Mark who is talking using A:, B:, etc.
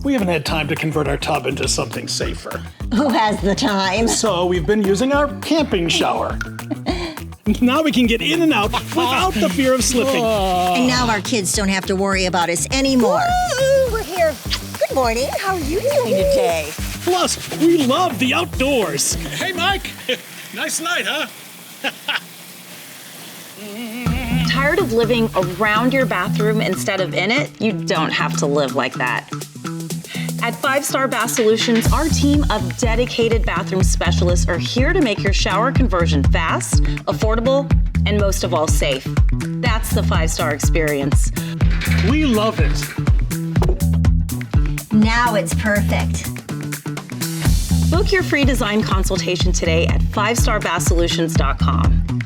A: we haven't had time to convert our tub into something safer.
B: Who has the time?
A: So we've been using our camping shower. Now we can get in and out without the fear of slipping.
B: And now our kids don't have to worry about us anymore.
C: We're here. Good morning. How are you doing today?
A: Plus, we love the outdoors. Hey, Mike. Nice night, huh?
D: Tired of living around your bathroom instead of in it? You don't have to live like that. At 5 Star Bath Solutions, our team of dedicated bathroom specialists are here to make your shower conversion fast, affordable, and most of all, safe. That's the 5 Star experience.
A: We love it.
B: Now it's perfect.
D: Book your free design consultation today at 5starbathsolutions.com.